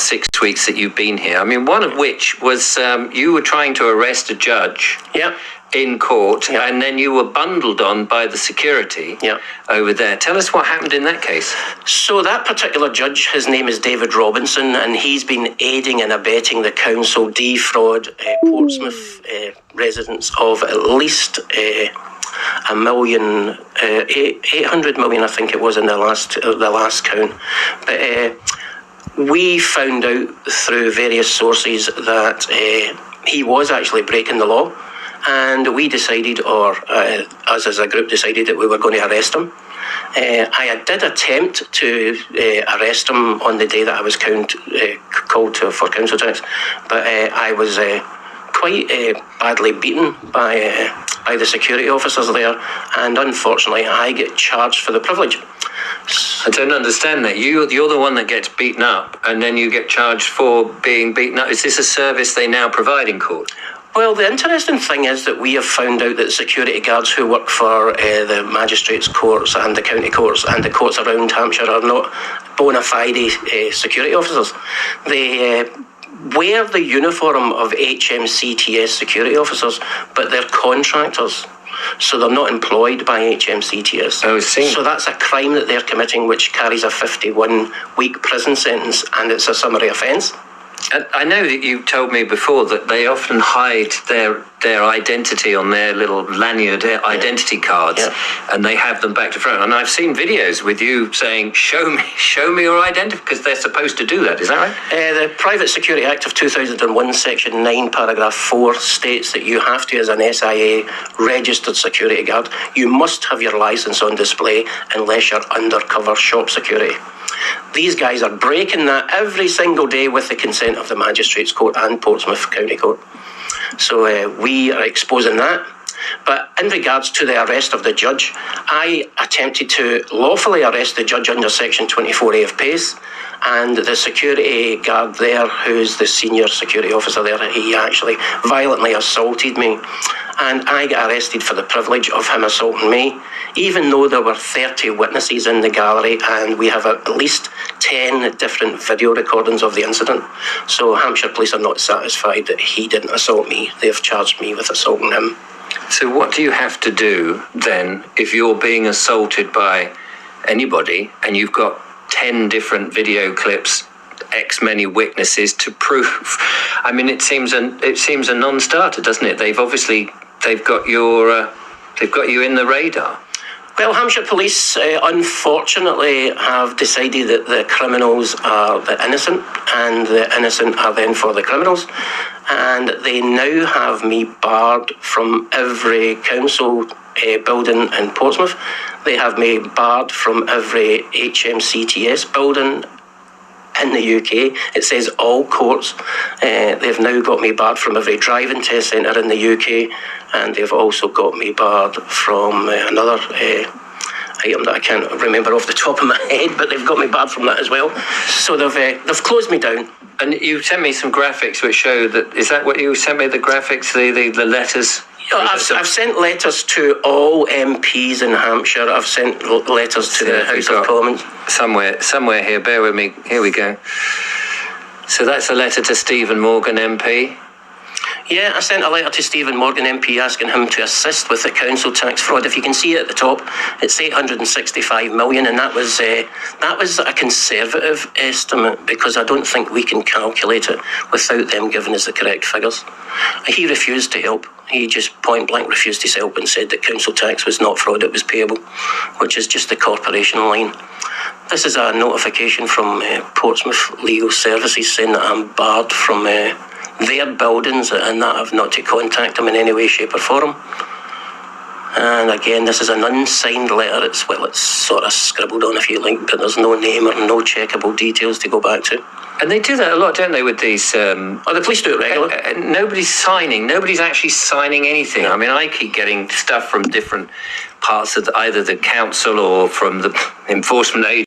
last 6 weeks that you've been here. I mean, one of which was you were trying to arrest a judge. Yeah. In court, and then you were bundled on by the security over there. Tell us what happened in that case. So that particular judge, his name is David Robinson, and he's been aiding and abetting the council defraud Portsmouth residents of at least $1 million, 800 million, I think it was in the last count. But we found out through various sources that he was actually breaking the law. And we decided, or us as a group decided, that we were going to arrest him. I did attempt to arrest him on the day that I was called for council tax, but I was quite badly beaten by the security officers there, and unfortunately I get charged for the privilege. I don't understand that. You're the one that gets beaten up, and then you get charged for being beaten up. Is this a service they now provide in court? Well, the interesting thing is that we have found out that security guards who work for the magistrates' courts and the county courts and the courts around Hampshire are not bona fide security officers. They wear the uniform of HMCTS security officers, but they're contractors. So they're not employed by HMCTS. Oh, I see. So that's a crime that they're committing, which carries a 51-week prison sentence, and it's a summary offence. I know that you told me before that they often hide their identity on their little lanyard identity cards, and they have them back to front. And I've seen videos with you saying, show me your identity, because they're supposed to do that. Is that right? The Private Security Act of 2001, Section 9, Paragraph 4 states that you have to, as an SIA registered security guard, you must have your licence on display unless you're undercover shop security. These guys are breaking that every single day with the consent of the Magistrates' Court and Portsmouth County Court. So we are exposing that. But in regards to the arrest of the judge, I attempted to lawfully arrest the judge under Section 24A of PACE, and the security guard there, who's the senior security officer there, he actually violently assaulted me. And I got arrested for the privilege of him assaulting me, even though there were 30 witnesses in the gallery, and we have at least 10 different video recordings of the incident. So Hampshire Police are not satisfied that he didn't assault me. They've charged me with assaulting him. So what do you have to do then if you're being assaulted by anybody and you've got 10 different video clips, X many witnesses to prove? I mean, it seems a non-starter, doesn't it? They've got you in the radar. Well, Hampshire Police, unfortunately, have decided that the criminals are the innocent, and the innocent are then for the criminals. And they now have me barred from every council building in Portsmouth. They have me barred from every HMCTS building in the UK. It says all courts. They've now got me barred from every driving test centre in the UK, and they've also got me barred from another item that I can't remember off the top of my head, but they've got me barred from that as well. So they've closed me down. And you sent me some graphics which show that. Is that what you sent me? The graphics, the letters. I've sent letters to all MPs in Hampshire. I've sent letters to the House of Commons. Somewhere here, bear with me. Here we go. So that's a letter to Stephen Morgan MP. Yeah, I sent a letter to Stephen Morgan MP asking him to assist with the council tax fraud. If you can see it at the top, it's 865 million, and that was a conservative estimate, because I don't think we can calculate it without them giving us the correct figures. He refused to help. He just point blank refused to help and said that council tax was not fraud, it was payable, which is just the corporation line. This is a notification from Portsmouth Legal Services saying that I'm barred from their buildings, and that I've not to contact them in any way, shape or form. And again, this is an unsigned letter. It's sort of scribbled on if you like, but there's no name or no checkable details to go back to. And they do that a lot, don't they, with these... the police do it regularly. Nobody's actually signing anything. Yeah. I mean, I keep getting stuff from different parts of either the council or from the enforcement agency.